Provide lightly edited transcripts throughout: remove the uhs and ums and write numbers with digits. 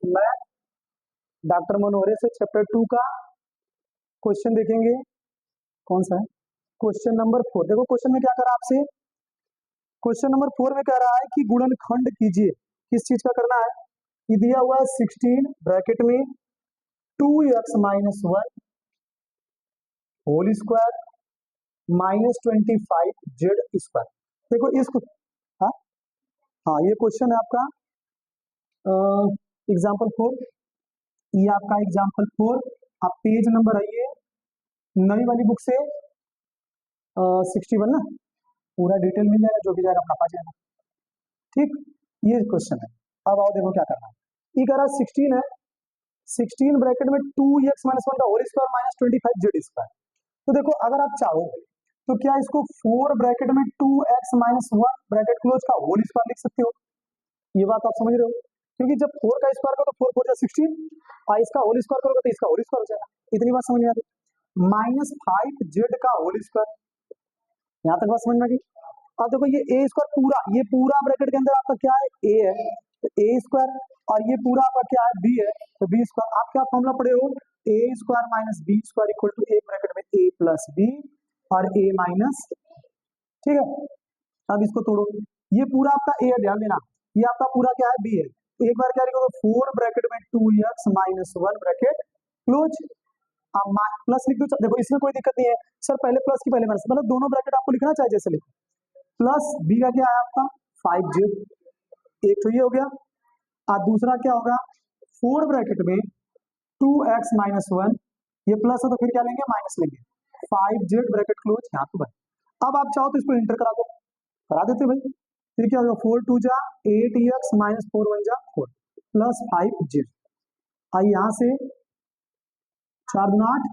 Math doctor मनोहरे से chapter 2 का question देखेंगे। कौन सा है? Question number 4। देखो क्वेश्चन में क्या करा आपसे, क्वेश्चन नंबर 4 में कह रहा है कि गुणनखंड कीजिए। किस चीज का करना है? ये दिया हुआ है 16 ब्रैकेट में 2x minus 1 whole square minus 25 Z square. देखो इसको, हाँ हाँ, ये क्वेश्चन है आपका एग्जाम्पल 4। ये आपका एग्जाम्पल 4। आप पेज नंबर आइए नई वाली बुक से 61 ना, पूरा डिटेल मिल जाएगा, जो भी जाएगा अपना पा जाएगा। ठीक, ये क्वेश्चन है। अब आओ देखो क्या करना है। ये कह रहा है 16 है, 16 ब्रैकेट में 2x माइनस 1 का whole square minus 25 Z square. तो देखो अगर आप चाहो तो क्या इसको 4 ब्रैकेट में 2x माइनस 1 ब्रैकेट क्लोज का होल स्क्वायर लिख सकते हो। ये बात आप समझ रहे हो, क्योंकि जब 4 का स्क्वायर करो तो 4 4 16 और इसका होल स्क्वायर करोगे तो इसका होल स्क्वायर हो जाएगा। इतनी बात समझ में आ गई। माइनस 5 जेड का होल स्क्वायर, यहाँ तक बात समझ में आ गई। अब देखो ये ए स्क्वायर पूरा, ये पूरा ब्रैकेट के अंदर आपका क्या है, ए है, तो ए स्क्वायर, और ये पूरा आपका क्या है, बी है, तो बी स्क्वायर। आप क्या फॉर्मूला पढ़े हो, A square minus B square equal to A bracket में ए प्लस बी और ए माइनस, ठीक है। अब इसको तोड़ो, ये पूरा आपका ए है, ध्यान देना, ये आपका पूरा क्या है, बी है। एक बार क्या लिखोगे, 4 ब्रैकेट में 2x माइनस 1 ब्रैकेट क्लोज, अब प्लस लिख दो। देखो इसमें कोई दिक्कत नहीं है सर, पहले प्लस की पहले माइनस, मतलब दोनों ब्रैकेट आपको लिखना चाहिए जैसे लिखो। प्लस बी का क्या है आपका 5 जेड, एक तो ये हो गया। और दूसरा क्या होगा, 4 ब्रैकेट में 2x माइनस 1, ये प्लस है तो फिर क्या लेंगे, माइनस लेंगे, 5 जेड ब्रैकेट क्लोज, यहाँ पे बन। अब आप चाहो तो इसको इंटर करा दो, करा देते भाई। फिर क्या होगा, 4 2 जा 8x माइनस 4 1 जा 4 प्लस 5 जेड। आई यहाँ से 4 2 8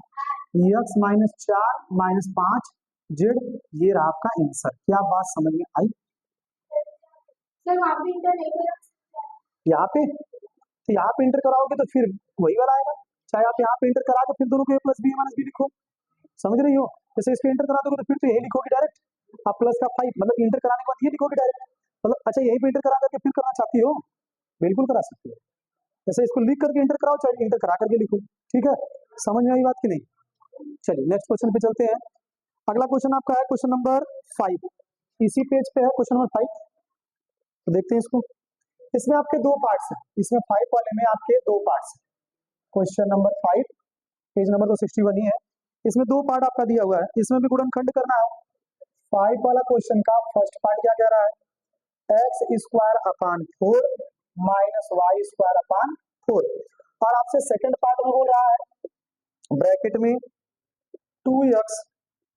x माइनस 4 माइनस 5 जेड, ये रहा आपका आंसर। क्या बात समझ में आई? यहाँ पे तो यहाँ पे इंटर कराओगे तो फिर वही वाला आएगा, चाहे आप यहाँ पे इंटर करा दो फिर दोनों को a plus B minus B लिखो, समझ रही हो। जैसे इसको इंटर करा दोगे तो फिर तो यही लिखोगे डायरेक्ट, आप प्लस का 5, मतलब इंटर कराने के बाद ये लिखोगे डायरेक्ट, मतलब अच्छा यही पे इंटर करा करके फिर करना चाहती हो, बिल्कुल करा सकती हो। जैसे इसको लिख करके इंटर कराओ, चाहे इंटर करा करके लिखो, ठीक है। समझ में आई बात की नहीं? चलिए नेक्स्ट क्वेश्चन पे चलते हैं। अगला क्वेश्चन आपका है क्वेश्चन नंबर 5, इसी पेज पे है क्वेश्चन नंबर 5। तो देखते हैं इसको। इसमें आपके दो पार्ट्स हैं, इसमें 5 वाले में आपके दो पार्ट्स हैं। क्वेश्चन नंबर 5, पेज नंबर तो 61 ही है, इसमें दो पार्ट आपका दिया हुआ है, इसमें भी गुणनखंड करना है। 5 वाला क्वेश्चन का फर्स्ट पार्ट क्या कह रहा है, x square upon 4 minus y square upon 4, और आपसे सेकंड पार्ट में बोल रहा है ब्रैकेट में 2x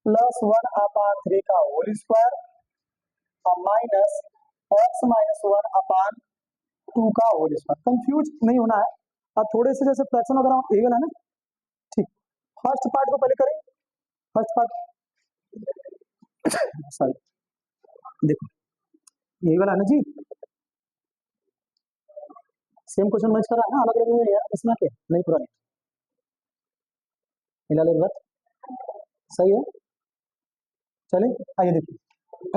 प्लस 1 अपान 3 का होल स्क्वायर और माइनस एक्स माइनस 1 अपान 2 का होल स्क्वायर। कंफ्यूज नहीं होना है, अब थोड़े से जैसे फ्रैक्शन वगैरह ये वाला ना, ठीक। फर्स्ट पार्ट को पहले करें, फर्स्ट पार्ट सॉरी, देखो यही वाला ना जी, सेम क्वेश्चन मैच कर रहा है ना, अलग अलग नहीं है इसमें के नहीं, पूरा नहीं मिला ले बात, सही है। चलिए आइए देखिए,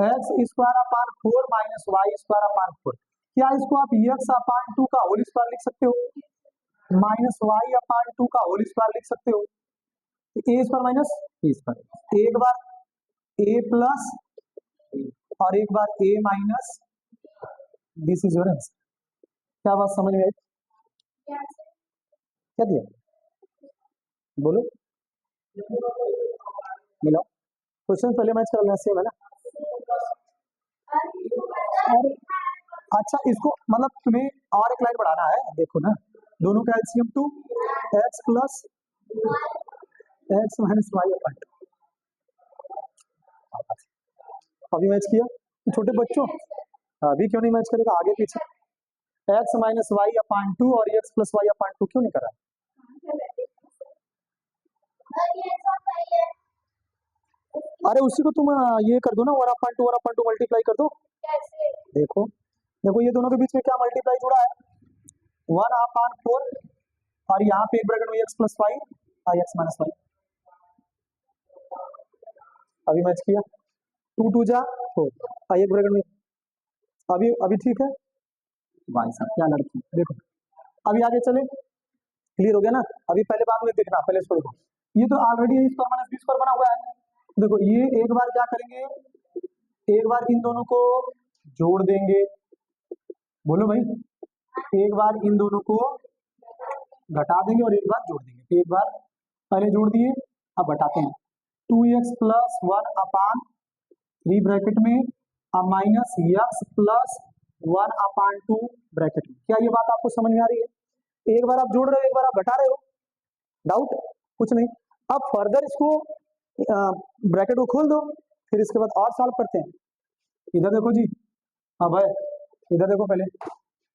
x square upon 4 minus y square upon 4, क्या इसको आप एक्स अपान 2 का होल स्क्वायर लिख सकते हो, माइनस वाई अपान 2 का होल स्क्वायर लिख सकते हो, A square minus B square, एक बार ए प्लस और एक बार A minus, this is your answer. क्या बात समझ में आई? क्या दिया बोलो, मिलाओ क्वेश्चन पहले मैच कर लेना, सेम है ना। अरे अच्छा, इसको मतलब तुम्हें और एक लाइन बढ़ाना है, देखो ना, दोनों का LCM 2 X plus X minus Y upon 2, अभी मैच किया छोटे बच्चों, अभी क्यों नहीं मैच करेगा, आगे पीछे एक्स माइनस वाई अपान 2 और एक्स प्लस वाई अपान 2 क्यों नहीं करा? अरे उसी को तुम ये कर दो ना, 1/2 मल्टीप्लाई कर दो। देखो देखो ये दोनों के बीच में क्या मल्टीप्लाई जुड़ा है, 1/4 और यहाँ पे एक ब्रैकेट में एक्स प्लस वाई और एक्स माइनस वाई। अभी मैच किया 2 2 जा 4 और एक ब्रैकेट में, अभी अभी ठीक है। भाई साहब क्या लड़की, देखो अभी आगे चले, क्लियर हो गया ना। अभी पहले बाद में देखना, पहले इसको देखो, ये तो ऑलरेडी ए स्क्वायर माइनस बी स्क्वायर बना हुआ है। देखो ये एक बार क्या करेंगे, एक बार इन दोनों को जोड़ देंगे, बोलो भाई, एक बार इन दोनों को घटा देंगे और एक बार जोड़ देंगे। एक बार पहले जोड़ दिए, अब घटाते हैं, 2x प्लस 1/3 ब्रैकेट में अब माइनस x प्लस 1/2 ब्रैकेट में। क्या ये बात आपको समझ में आ रही है? एक बार आप जोड़ रहे हो, एक बार आप घटा रहे हो, डाउट कुछ नहीं। अब फर्दर इसको ब्रैकेट को खोल दो, फिर इसके बाद और सॉल्व करते हैं। इधर देखो जी, अब है इधर देखो पहले,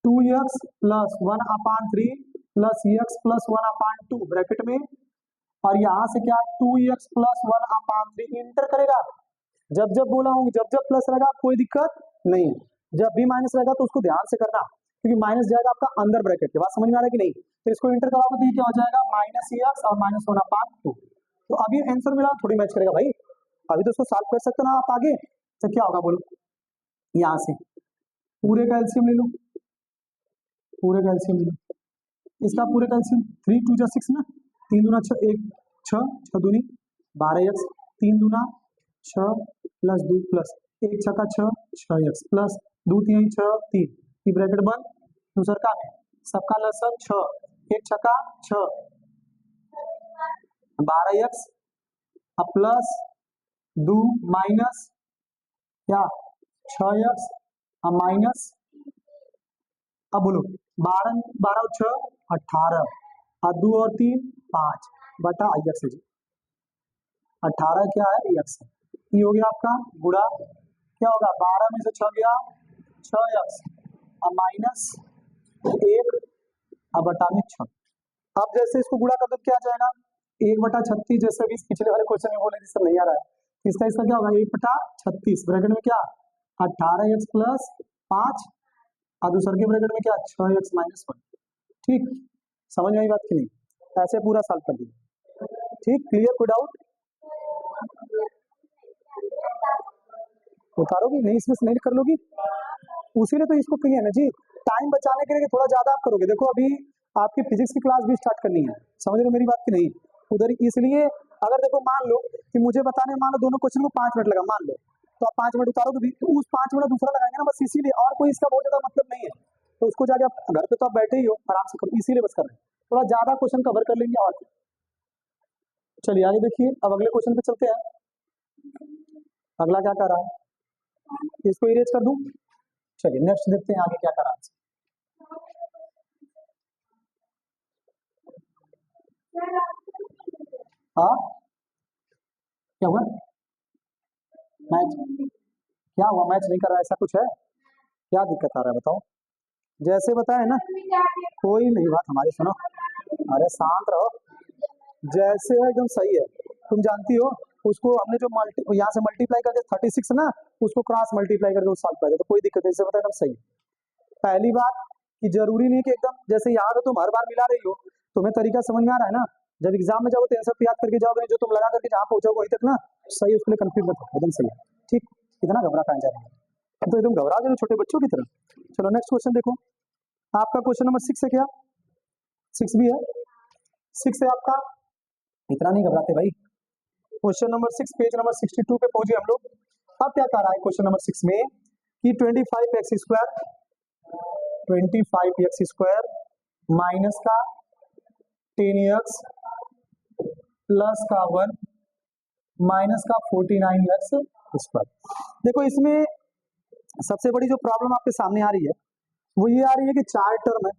2x plus 1/3 plus x plus 1/2 bracket में, और यहाँ से क्या 2x प्लस 1/3 इंटर करेगा। जब जब बोला हूँ, जब जब प्लस रहेगा कोई दिक्कत नहीं, जब भी माइनस रहेगा तो उसको ध्यान से करना, क्योंकि माइनस जाएगा आपका अंदर ब्रैकेट के। बात समझ में आ रहा है कि नहीं? तो इसको इंटर कराओगे तो ये क्या हो जाएगा, माइनस एक्स और माइनस 1/2। तो अभी आंसर मिला, थोड़ी मैच करेगा भाई, अभी तो उसको सॉल्व कर सकते हो ना आप आगे। तो क्या होगा बोलो, यहाँ से पूरे का एलसीएम ले लो, पूरे का एलसीएम ले लो, इसका पूरे का एलसीएम 3 2 6 ना, 3 दूना 6, 1 6 6 दूनी 12x, 3 दूना 6 प्लस 2 प्लस 1 छक्का 6 6x प्लस 2 3 6 3, की ब्रैकेट बंद, दूसर का में सबका लसन 6, 1 छक्का 6 12x अब प्लस 2 माइनस क्या 6x अब माइनस, अब बोलो 12 12 और 6 18 और 2 और 3 5 बटा x है जी, 18 क्या है x है। ये हो गया आपका गुणा, क्या होगा 12 में से 6 गया 6x अब माइनस 1 अब बटा में 6। अब जैसे इसको गुणा कर दो क्या आ जाएगा, 1/36, जैसे भी पिछले वाले क्वेश्चन में बोले थे सब नहीं आ रहा है, इसका इसका क्या होगा 1/36 ब्रैकेट में क्या 18x प्लस 5 और दूसरे के ब्रैकेट में क्या 6x माइनस 1। ठीक, समझ में आई बात की नहीं? ऐसे पूरा सॉल्व कर दिया। ठीक, क्लियर, कोई डाउट? उतारोगी नहीं, इसमें से नहीं कर लोगी, उसीलिए तो इसको किया ना जी, टाइम बचाने के लिए थोड़ा ज्यादा आप करोगे। देखो अभी आपकी फिजिक्स की क्लास भी स्टार्ट करनी है, समझ रहे हो मेरी बात की नहीं? उधर इसलिए अगर देखो मान लो कि मुझे बताने, मान लो दोनों क्वेश्चन को 5 मिनट लगा, मान लो तो आप 5 मिनट उतारोगे भी, तो उस 5 मिनट दूसरा लगाएंगे ना, बस इसीलिए, और कोई इसका बहुत ज्यादा मतलब नहीं है। तो उसको जाके आप घर पे तो आप बैठे ही हो, आराम से करो, इसीलिए बस कर रहे हैं, थोड़ा ज्यादा क्वेश्चन कवर कर लेंगे। और चलिए आगे देखिए, अब अगले क्वेश्चन पे चलते हैं। अगला क्या कर रहा है, इसको इरेज कर दूं। चलिए नेक्स्ट देखते हैं आगे क्या कर रहा है। हाँ क्या हुआ, मैच क्या हुआ, मैच नहीं कर रहा है, ऐसा कुछ है क्या, दिक्कत आ रहा है बताओ? जैसे बताए ना, कोई नहीं बात हमारी सुनो, अरे शांत रहो, जैसे है एकदम सही है। तुम जानती हो उसको हमने जो यहाँ से मल्टीप्लाई करके 36 ना, उसको क्रॉस मल्टीप्लाई करके उस साल पाएगा, तो कोई दिक्कत नहीं, बताया एकदम सही। पहली बात कि जरूरी नहीं कि एकदम जैसे यहाँ पे तुम हर बार मिला रही हो, तुम्हें तरीका समझ में आ रहा है ना, जब एग्जाम में जाओगे तो आंसर याद करके जाओगे, जो तुम लगा करके जहाँ पहुंचोगे वहीं तक ना सही, उसके लिए कंफ्यूज मत हो, एकदम सही। ठीक, इतना घबरा कहाँ जा रहा है, तो एकदम घबरा गए छोटे बच्चों की तरह। चलो नेक्स्ट क्वेश्चन देखो, आपका क्वेश्चन नंबर 6 है क्या, 6 भी है, 6 है आपका, इतना नहीं घबराते भाई। क्वेश्चन नंबर 6 पेज नंबर 62 पे पहुंचे हम लोग। अब क्या कह रहा है क्वेश्चन नंबर 6 में कि 25x स्क्वायर माइनस का 10x प्लस का 1 माइनस का 49x स्क्वायर। देखो इसमें सबसे बड़ी जो प्रॉब्लम आपके सामने आ रही है वो ये आ रही है कि 4 टर्म है,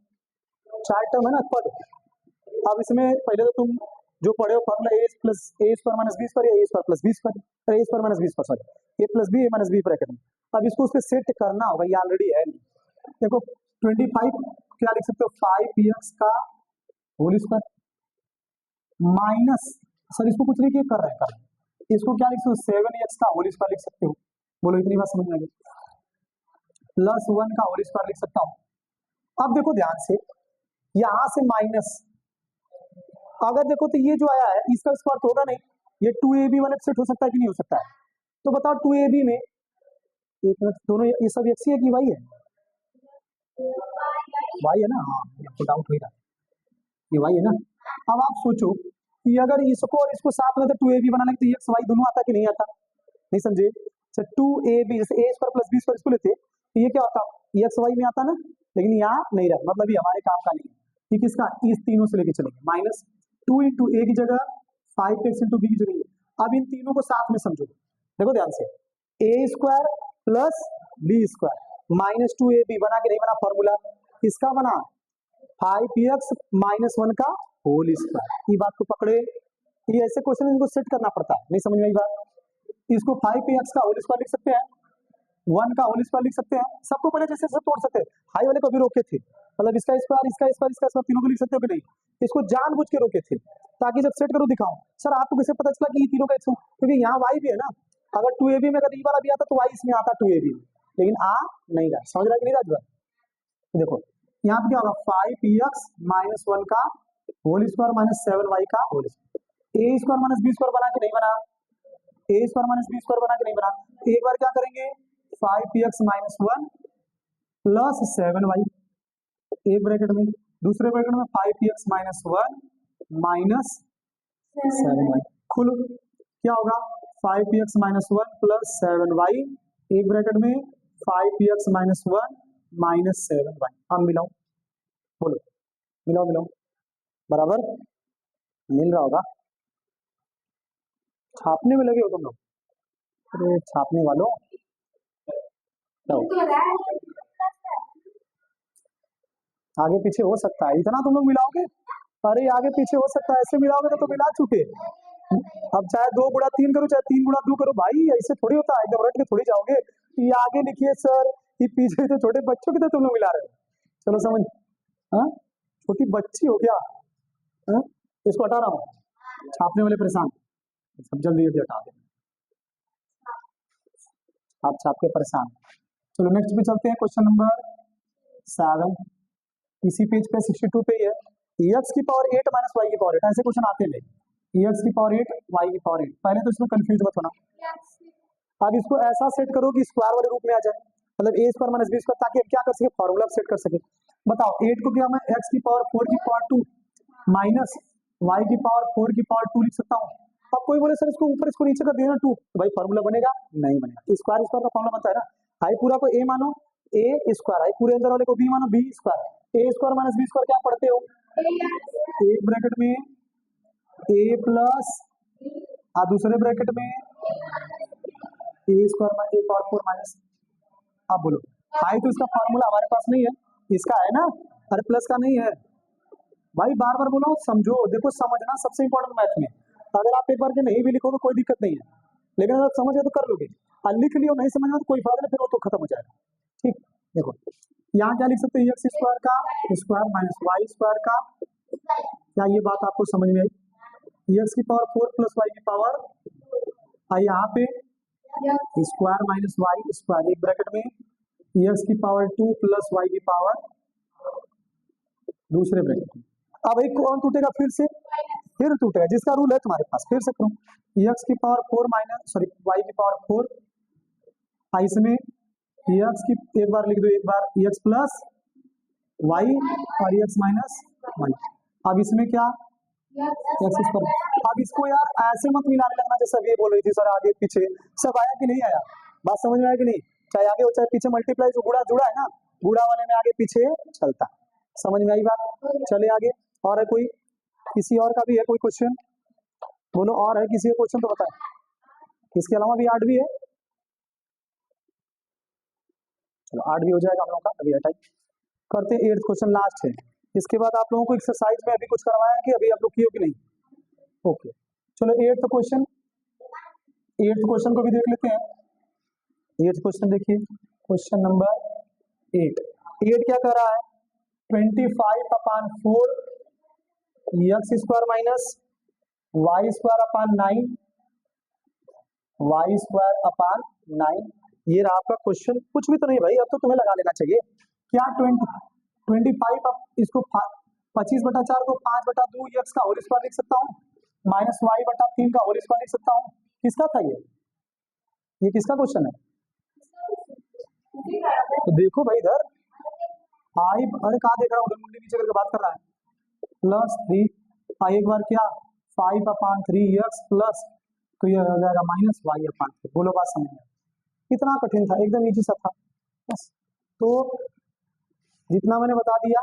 4 टर्म है ना पद। अब इसमें पहले तो तुम जो पढ़े हो formula A square minus B square, A square plus B square, A square minus B square, sorry A plus B A minus B bracket में। अब इसको उस पर सेट करना होगा, ये ऑलरेडी है नहीं। देखो 25 क्या लिख सकते हो, 5x का होल स्क्वायर माइनस, सर इसको कुछ नहीं किया कर रहे हैं, इसको क्या लिख सकते हो 7x का होल स्क्वायर लिख सकते हो, बोलो इतनी बात समझ में आ गई, प्लस 1 का होल स्क्वायर लिख सकता हूँ। अब देखो ध्यान से, यहां से माइनस, अगर देखो तो ये जो आया है इसका स्क्वायर तो होगा नहीं, ये 2ab वाले सेट हो सकता है कि नहीं हो सकता है, तो बताओ 2ab में एक मिनट, दोनों ये सब x ही है कि y है, वाई है ना, हाँ आपको डाउट हो रहा है, ये वाई है ना। अब आप सोचो कि अगर इसको और इसको साथ में तो 2ab बना लें तो एक्स वाई दोनों आता कि नहीं आता, नहीं समझे। तो 2ab जैसे ए स्क्वायर प्लस बी स्क्वायर इसको लेते तो ये क्या होता, एक्स वाई में आता ना, लेकिन यहाँ नहीं रहा, मतलब ये हमारे काम का नहीं है। ये किसका, इस तीनों से लेके चलेंगे, माइनस 2 इंटू ए की जगह 5x इंटू बी की जगह। अब इन तीनों को साथ में समझो, देखो ध्यान से, A square plus B square minus 2ab बना के नहीं बना फॉर्मूला, इसका बना 5x माइनस 1 का होल स्क्वायर। ये बात को पकड़े, ये ऐसे क्वेश्चन इनको सेट करना पड़ता है, नहीं समझ में आई बात। इसको 5x का होल स्क्वायर लिख सकते हैं, 1 का होल स्क्वायर लिख सकते हैं, सबको पहले जैसे सब तोड़ सकते हैं, हाई वाले को भी रोके थे, मतलब इसका स्क्वायर इसका स्क्वायर इसका स्क्वायर तीनों को लिख सकते हो कि नहीं, इसको जानबूझ के रोके थे ताकि जब सेट करो दिखाऊं। सर आपको कैसे पता चला कि ये तीनों का x, क्योंकि यहाँ y भी है ना, अगर 2ab में अगर e वाला भी आता तो y इसमें आता 2ab में, लेकिन आ नहीं रहा, समझ रहा कि नहीं राजू। देखो यहाँ पे क्या होगा, 5x माइनस 1 का होल स्क्वायर माइनस 7y का whole square, A square minus B square बना के नहीं बना, ए स्क्वायर माइनस बी स्क्वायर बना के नहीं बना, एक बार क्या करेंगे 5x माइनस 1 प्लस 7y एक ब्रैकेट में, दूसरे ब्रैकेट में 5x माइनस 1 माइनस 7y, खुलो क्या होगा 5x माइनस 1 प्लस 7y एक ब्रैकेट में 5x माइनस 1 माइनस 7y। अब मिलाओ, बोलो मिलाओ मिलाओ, बराबर मिल रहा होगा, छापने में लगे हो तुम लोग, अरे छापने वालों आगे पीछे हो सकता है, इतना तुम लोग मिलाओगे, अरे आगे पीछे हो सकता है, ऐसे मिलाओगे तो मिला चुके। अब चाहे 2 गुणा 3 करो चाहे 3 गुणा 2 करो, भाई ऐसे थोड़ी होता है, एकदम रट के थोड़ी जाओगे। ये आगे लिखिए सर, ये पीछे तो छोटे बच्चों की तो तुम लोग मिला रहे हो, चलो समझ, हाँ छोटी बच्ची हो क्या, हाँ इसको हटा रहा हूँ, छापने वाले परेशान, सब जल्दी जल्दी हटा दे, आप छाप के परेशान। चलो नेक्स्ट पे चलते हैं, क्वेश्चन नंबर 7, इसी पेज पे 62 पे ही है, एक्स की पावर 8 माइनस वाई की पावर 8, ऐसे क्वेश्चन आते हैं, एक्स की पावर 8 वाई की पावर 8, पहले तो इसमें कंफ्यूज मत होना। अब इसको ऐसा सेट करो कि स्क्वायर वाले रूप में आ जाए, मतलब ए स्क्वायर माइनस बी स्क्वायर, ताकि क्या कर सके फॉर्मूला सेट कर सके। बताओ 8 को क्या मैं एक्स की पावर 4 की पावर 2 माइनस वाई की पावर 4 की पावर 2 लिख सकता हूँ। अब कोई बोले सर इसको ऊपर इसको नीचे कर देना 2, तो भाई फॉर्मूला बनेगा नहीं बनेगा, स्क्वायर स्क्वायर का फॉर्मूला बनता है ना, आई पूरा को ए मानो ए स्क्वायर, आई पूरे अंदर वाले को बी मानो B square, A square minus B square क्या पढ़ते हो, एक ब्रैकेट में ए प्लस और दूसरे ब्रैकेट में ए स्क्वायर माइनस ए पावर 4 माइनस। अब बोलो आई तो इसका फॉर्मूला हमारे पास नहीं है, इसका है ना, अरे प्लस का नहीं है भाई, बार बार बोलो समझो, देखो समझना सबसे इंपॉर्टेंट मैथ में, अगर आप एक बार के नहीं भी लिखोगे कोई दिक्कत नहीं है, लेकिन अगर समझ गए तो कर लोगे, और लिख लियो नहीं समझ में तो कोई फायदा नहीं, फिर वो तो खत्म हो जाएगा। ठीक, देखो यहाँ क्या लिख सकते हैं, एक्स स्क्वायर का स्क्वायर माइनस वाई स्क्वायर का, क्या ये बात आपको समझ में आई, एक्स की पावर 4 प्लस वाई की पावर, और यहाँ पे स्क्वायर माइनस वाई स्क्वायर एक ब्रैकेट में एक्स की पावर 2 प्लस वाई की पावर दूसरे ब्रैकेट में। अब एक कौन टूटेगा, फिर टूटेगा, जिसका रूल है तुम्हारे पास, फिर से करूँ, एक्स की पावर 4 माइनस सॉरी वाई की पावर 4, इसमें एक्स की एक बार लिख दो, एक बार एक्स प्लस वाई और एक्स माइनस वाई। अब इसमें क्या एक्स स्क्वायर, अब इसको यार ऐसे मत मिलाने लगना जैसे ये बोल रही थी सर आगे पीछे, सब आया कि नहीं आया, बात समझ में आया कि नहीं, चाहे आगे हो चाहे पीछे, मल्टीप्लाई जो गुड़ा जुड़ा है ना, गुड़ा वाले में आगे पीछे चलता, समझ में आई बात। चले आगे, और है कोई, किसी और का भी है कोई क्वेश्चन, बोलो और है किसी का क्वेश्चन तो बताए, इसके अलावा भी 8 भी है, चलो 8 भी हो जाएगा हम लोग का, अभी हटाई करते हैं, 8th क्वेश्चन लास्ट है, इसके बाद आप लोगों को एक्सरसाइज में अभी कुछ करवाया है कि अभी आप लोग किए कि नहीं, ओके चलो 8th क्वेश्चन, 8th क्वेश्चन को भी देख लेते हैं। 8th क्वेश्चन देखिए, क्वेश्चन नंबर 8, 8 क्या कर रहा है, 25/4 x square minus y square upon 9 y square upon 9, ये रहा आपका क्वेश्चन। कुछ भी तो नहीं भाई, अब तो तुम्हें लगा लेना चाहिए क्या, 25 अब इसको 25/4 को 5/2 एक्स का होल स्क्वायर लिख सकता हूँ, माइनस y/3 का होल स्क्वायर लिख सकता हूँ। किसका था ये किसका क्वेश्चन है, तो देखो भाई इधर 5, अरे कहाँ देख रहा हूँ, मुंडी नीचे करके बात कर रहा है, प्लस 3, एक बार क्या 5/3 x प्लस, तो ये हो जाएगा -y/3। बोलो बात समझ में? कितना कठिन था, एकदम इजी सा था बस। तो जितना मैंने बता दिया